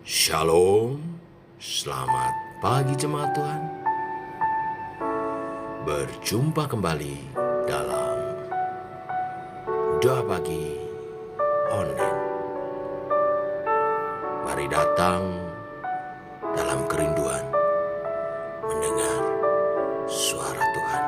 Shalom, selamat pagi jemaat Tuhan. Berjumpa kembali dalam Doa Pagi Online. Mari datang dalam kerinduan mendengar suara Tuhan.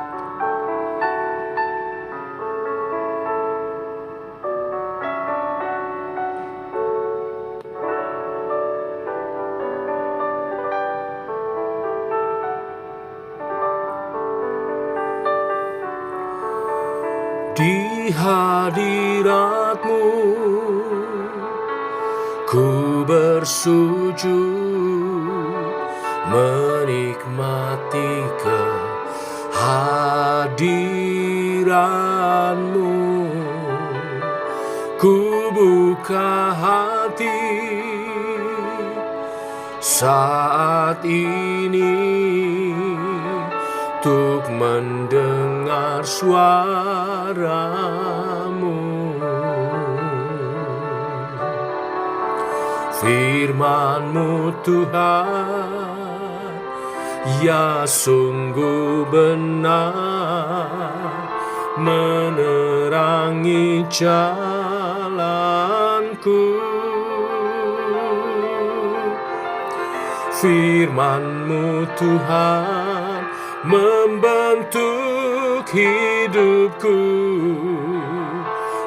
Di hadirat-Mu ku bersujud, menikmati kehadiran-Mu. Ku buka hati saat ini untuk mendengar suara-Mu. Firman-Mu Tuhan, ya sungguh benar, menerangi jalanku. Firman-Mu Tuhan membentuk hidupku.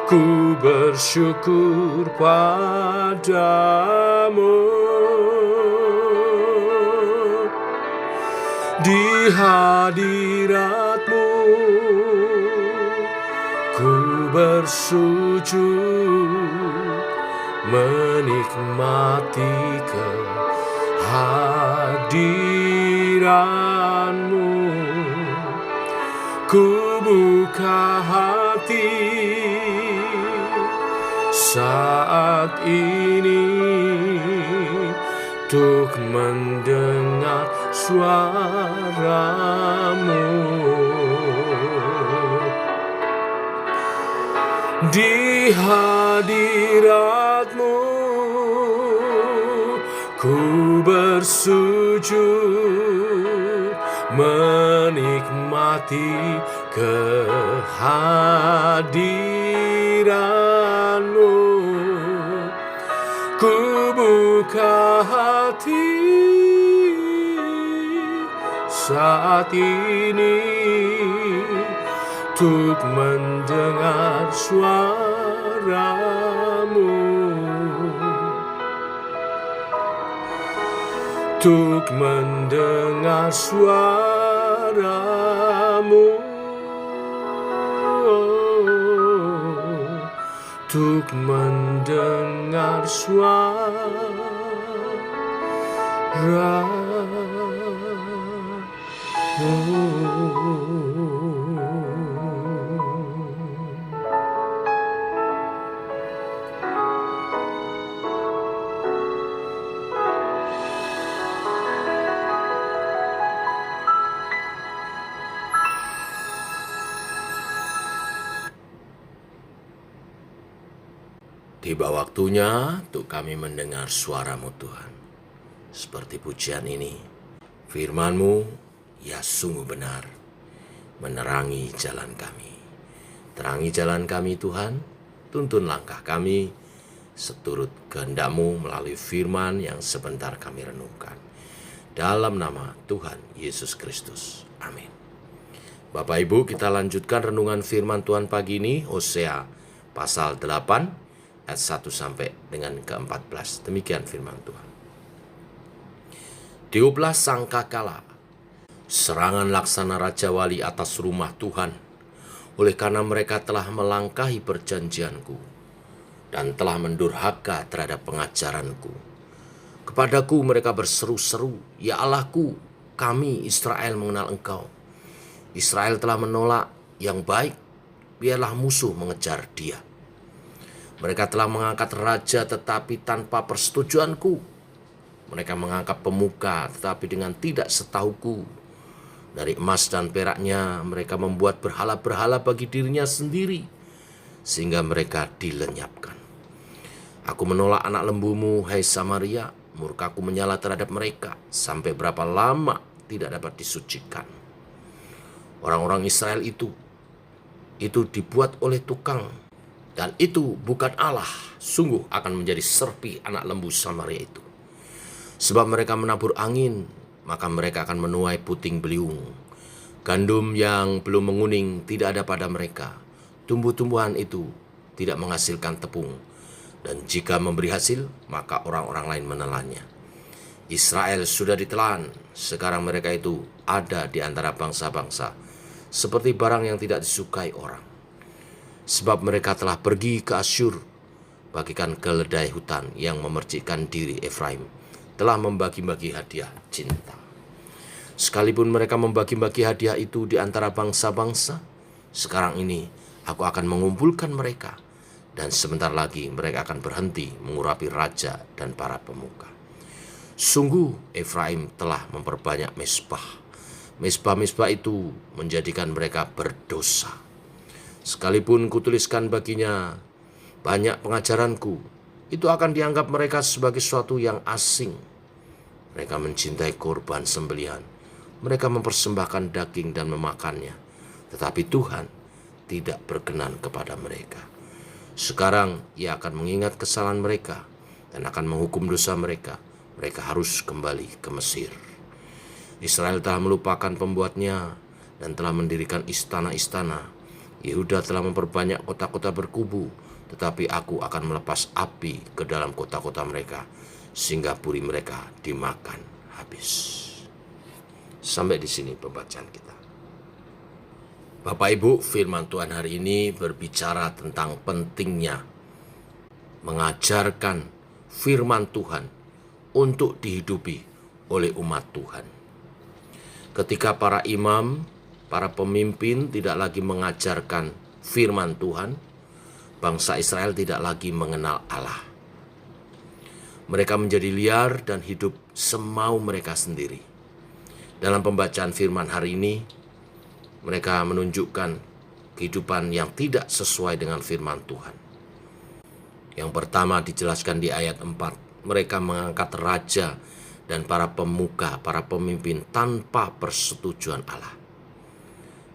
Ku bersyukur padamu. Di hadirat-Mu ku bersujud, menikmati kehadiran-Mu. Ku buka hati saat ini untuk mendengar suara-Mu. Di hadirat-Mu ku bersujud, menikmati kehadiran-Mu. Ku buka hati saat ini untuk mendengar suara-Mu, untuk mendengar suara-Mu, untuk mendengar suara-Mu. Tiba waktunya untuk kami mendengar suara-Mu Tuhan. Seperti pujian ini, firman-Mu ya sungguh benar, menerangi jalan kami. Terangi jalan kami Tuhan, tuntun langkah kami seturut kehendak-Mu melalui firman yang sebentar kami renungkan. Dalam nama Tuhan Yesus Kristus. Amin. Bapak Ibu, kita lanjutkan renungan firman Tuhan pagi ini, Hosea pasal 8 ayat 1 sampai dengan ke-14. Demikian firman Tuhan. Tiuplah sangkakala, serangan laksana Raja Wali atas rumah Tuhan, oleh karena mereka telah melangkahi perjanjianku dan telah mendurhaka terhadap pengajaranku. Kepadaku mereka berseru-seru, ya Allahku, kami Israel mengenal Engkau. Israel telah menolak yang baik, biarlah musuh mengejar dia. Mereka telah mengangkat raja tetapi tanpa persetujuanku. Mereka mengangkat pemuka tetapi dengan tidak setahuku. Dari emas dan peraknya mereka membuat berhala-berhala bagi dirinya sendiri, sehingga mereka dilenyapkan. Aku menolak anak lembumu, hai Samaria, murkaku menyala terhadap mereka, sampai berapa lama tidak dapat disucikan. Orang-orang Israel itu dibuat oleh tukang, dan itu bukan Allah. Sungguh akan menjadi serpi anak lembu Samaria itu. Sebab mereka menabur angin, maka mereka akan menuai puting beliung. Gandum yang belum menguning tidak ada pada mereka. Tumbuh-tumbuhan itu tidak menghasilkan tepung. Dan jika memberi hasil, maka orang-orang lain menelannya. Israel sudah ditelan, sekarang mereka itu ada di antara bangsa-bangsa, seperti barang yang tidak disukai orang. Sebab mereka telah pergi ke Asyur, bagikan keledai hutan yang memercikkan diri Efraim, telah membagi-bagi hadiah cinta. Sekalipun mereka membagi-bagi hadiah itu di antara bangsa-bangsa, sekarang ini aku akan mengumpulkan mereka, dan sebentar lagi mereka akan berhenti mengurapi raja dan para pemuka. Sungguh Efraim telah memperbanyak mezbah. Mezbah-mezbah itu menjadikan mereka berdosa. Sekalipun kutuliskan baginya banyak pengajaranku, itu akan dianggap mereka sebagai sesuatu yang asing. Mereka mencintai korban sembelihan. Mereka mempersembahkan daging dan memakannya. Tetapi Tuhan tidak berkenan kepada mereka. Sekarang Ia akan mengingat kesalahan mereka dan akan menghukum dosa mereka. Mereka harus kembali ke Mesir. Israel telah melupakan pembuatnya dan telah mendirikan istana-istana. Yehuda telah memperbanyak kota-kota berkubu, tetapi aku akan melepas api ke dalam kota-kota mereka, sehingga puri mereka dimakan habis. Sampai di sini pembacaan kita. Bapak Ibu, firman Tuhan hari ini berbicara tentang pentingnya mengajarkan firman Tuhan untuk dihidupi oleh umat Tuhan. Ketika para imam, para pemimpin tidak lagi mengajarkan firman Tuhan, bangsa Israel tidak lagi mengenal Allah. Mereka menjadi liar dan hidup semau mereka sendiri. Dalam pembacaan firman hari ini, mereka menunjukkan kehidupan yang tidak sesuai dengan firman Tuhan. Yang pertama dijelaskan di ayat 4, mereka mengangkat raja dan para pemuka, para pemimpin tanpa persetujuan Allah.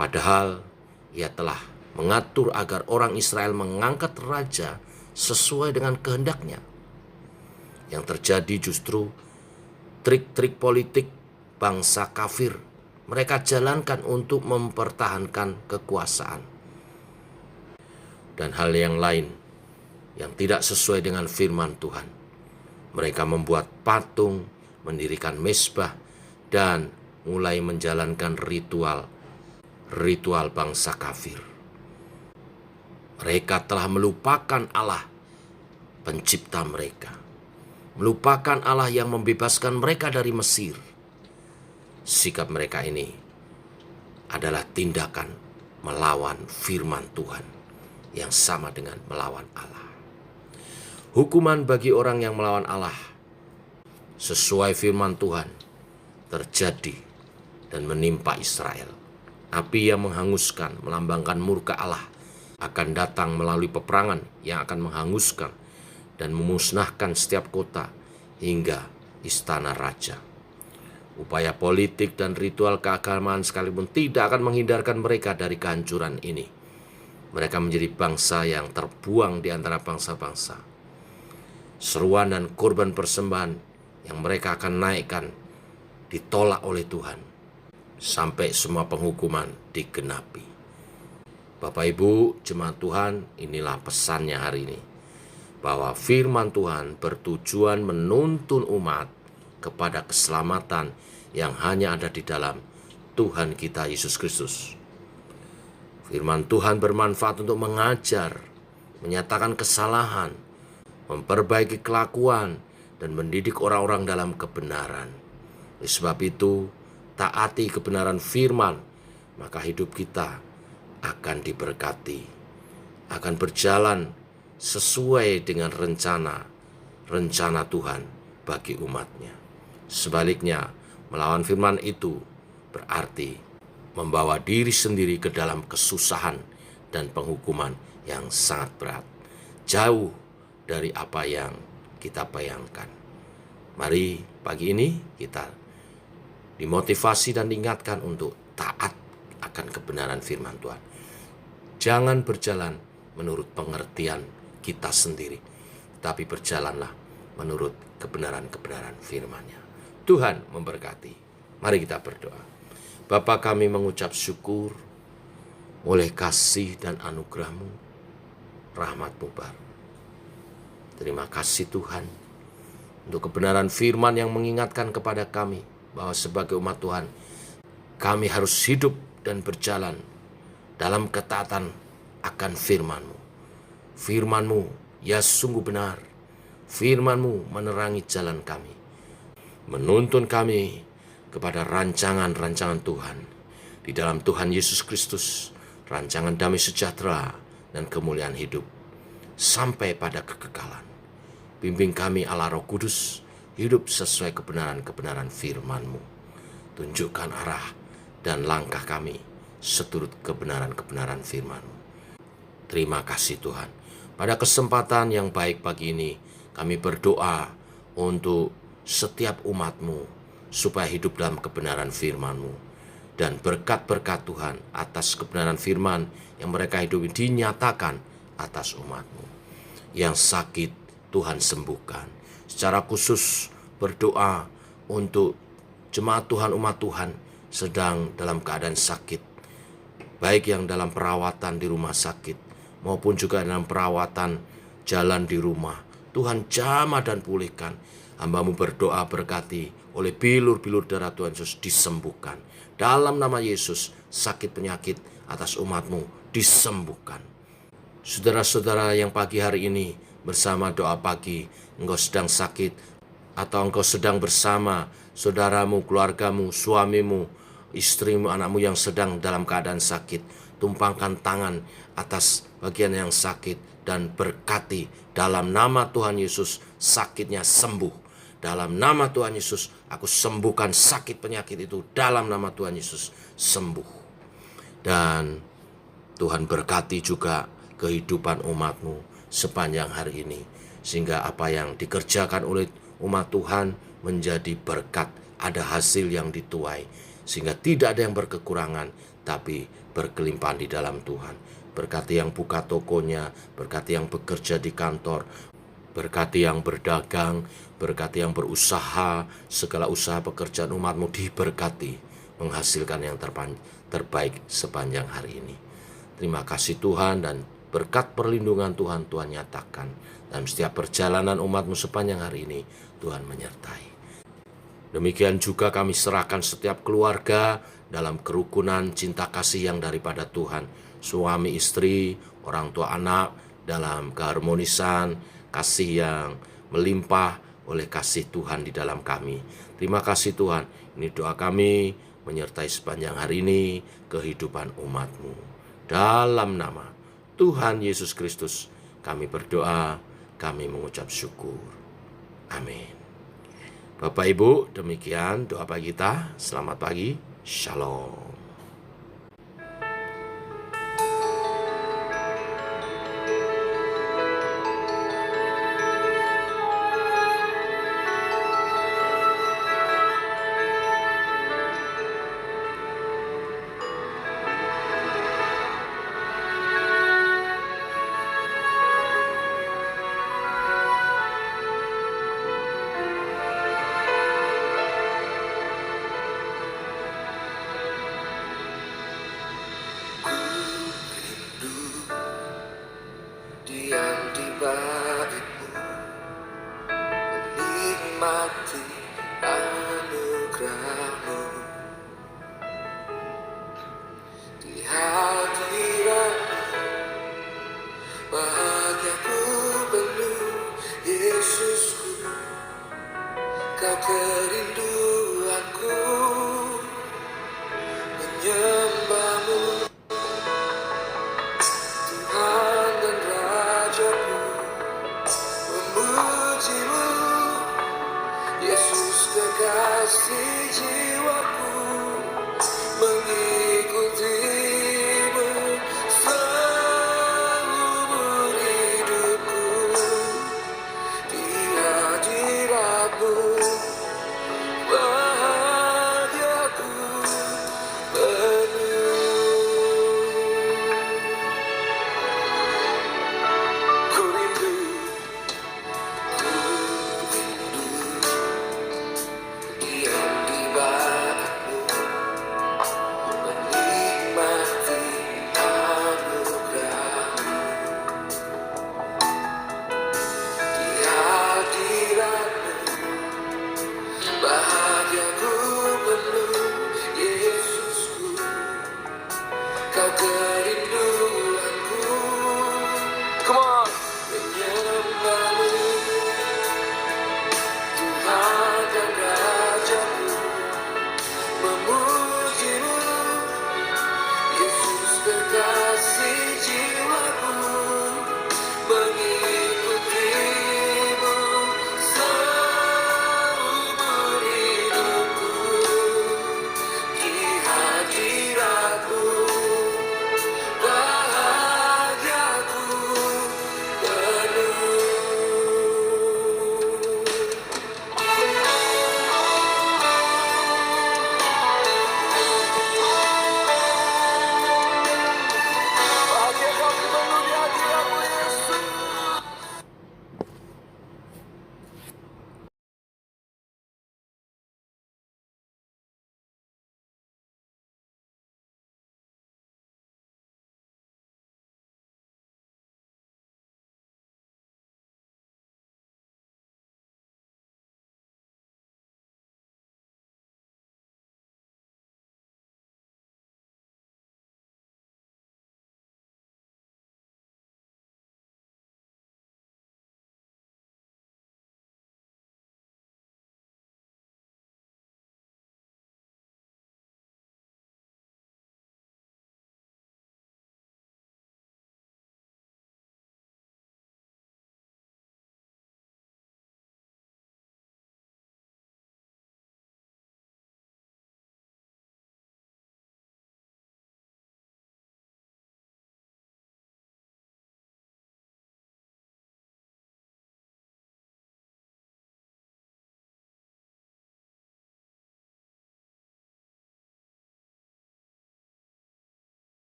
Padahal Ia telah mengatur agar orang Israel mengangkat raja sesuai dengan kehendaknya. Yang terjadi justru trik-trik politik bangsa kafir mereka jalankan untuk mempertahankan kekuasaan. Dan hal yang lain yang tidak sesuai dengan firman Tuhan. Mereka membuat patung, mendirikan mezbah, dan mulai menjalankan ritual bangsa kafir. Mereka telah melupakan Allah pencipta mereka. Melupakan Allah yang membebaskan mereka dari Mesir. Sikap mereka ini adalah tindakan melawan firman Tuhan yang sama dengan melawan Allah. Hukuman bagi orang yang melawan Allah sesuai firman Tuhan terjadi dan menimpa Israel. Api yang menghanguskan, melambangkan murka Allah, akan datang melalui peperangan yang akan menghanguskan dan memusnahkan setiap kota hingga istana raja. Upaya politik dan ritual keagamaan sekalipun tidak akan menghindarkan mereka dari kehancuran ini. Mereka menjadi bangsa yang terbuang di antara bangsa-bangsa. Seruan dan korban persembahan yang mereka akan naikkan ditolak oleh Tuhan sampai semua penghukuman digenapi. Bapak Ibu, jemaat Tuhan, inilah pesannya hari ini. Bahwa firman Tuhan bertujuan menuntun umat kepada keselamatan yang hanya ada di dalam Tuhan kita Yesus Kristus. Firman Tuhan bermanfaat untuk mengajar, menyatakan kesalahan, memperbaiki kelakuan, dan mendidik orang-orang dalam kebenaran. Oleh sebab itu, taati kebenaran firman, maka hidup kita akan diberkati, akan berjalan sesuai dengan rencana Tuhan bagi umatnya. Sebaliknya, melawan firman itu berarti membawa diri sendiri ke dalam kesusahan dan penghukuman yang sangat berat, jauh dari apa yang kita bayangkan. Mari pagi ini kita dimotivasi dan diingatkan untuk taat akan kebenaran firman Tuhan. Jangan berjalan menurut pengertian kita sendiri, tapi berjalanlah menurut kebenaran-kebenaran firman-Nya. Tuhan memberkati. Mari kita berdoa. Bapa, kami mengucap syukur oleh kasih dan anugerah-Mu, rahmat-Mu baru. Terima kasih Tuhan untuk kebenaran firman yang mengingatkan kepada kami bahwa sebagai umat Tuhan, kami harus hidup dan berjalan dalam ketaatan akan firman-Mu. Firman-Mu, ya sungguh benar. Firman-Mu menerangi jalan kami, menuntun kami kepada rancangan-rancangan Tuhan. Di dalam Tuhan Yesus Kristus, rancangan damai sejahtera dan kemuliaan hidup, sampai pada kekekalan. Bimbing kami Allah Roh Kudus, hidup sesuai kebenaran-kebenaran firman-Mu. Tunjukkan arah dan langkah kami seturut kebenaran-kebenaran firman-Mu. Terima kasih Tuhan. Pada kesempatan yang baik pagi ini, kami berdoa untuk setiap umat-Mu, supaya hidup dalam kebenaran firman-Mu. Dan berkat-berkat Tuhan atas kebenaran firman yang mereka hidupi dinyatakan atas umat-Mu. Yang sakit Tuhan sembuhkan. Secara khusus berdoa untuk jemaat Tuhan, umat Tuhan sedang dalam keadaan sakit, baik yang dalam perawatan di rumah sakit maupun juga dalam perawatan jalan di rumah. Tuhan jamah dan pulihkan. Hamba-Mu berdoa berkati oleh bilur-bilur darah Tuhan Yesus disembuhkan. Dalam nama Yesus, sakit penyakit atas umat-Mu disembuhkan. Saudara-saudara yang pagi hari ini bersama doa pagi, engkau sedang sakit atau engkau sedang bersama saudaramu, keluargamu, suamimu, istrimu, anakmu yang sedang dalam keadaan sakit, tumpangkan tangan atas bagian yang sakit dan berkati dalam nama Tuhan Yesus, sakitnya sembuh. Dalam nama Tuhan Yesus, aku sembuhkan sakit penyakit itu. Dalam nama Tuhan Yesus, sembuh. Dan Tuhan berkati juga kehidupan umat-Mu sepanjang hari ini, sehingga apa yang dikerjakan oleh umat Tuhan menjadi berkat, ada hasil yang dituai, sehingga tidak ada yang berkekurangan, tapi berkelimpahan di dalam Tuhan. Berkati yang buka tokonya, berkati yang bekerja di kantor, berkati yang berdagang, berkati yang berusaha, segala usaha pekerjaan umat-Mu diberkati, menghasilkan yang terbaik sepanjang hari ini. Terima kasih Tuhan, dan berkat perlindungan Tuhan, Tuhan nyatakan dalam setiap perjalanan umat-Mu sepanjang hari ini. Tuhan menyertai. Demikian juga kami serahkan setiap keluarga dalam kerukunan cinta kasih yang daripada Tuhan. Suami istri, orang tua anak, dalam keharmonisan kasih yang melimpah oleh kasih Tuhan di dalam kami. Terima kasih Tuhan. Ini doa kami menyertai sepanjang hari ini kehidupan umat-Mu. Dalam nama Tuhan Yesus Kristus kami berdoa, kami mengucap syukur. Amin. Bapak Ibu, demikian doa pagi kita. Selamat pagi. Shalom. menikmati anugerah-Mu di hadirat-Mu. Bahagiaku penuh, Yesusku, Kau kerinduanku, menyembah-Mu, Tuhan dan Raja-Ku, memuji-Mu, Yesus kekasih jiwaku, mengikuti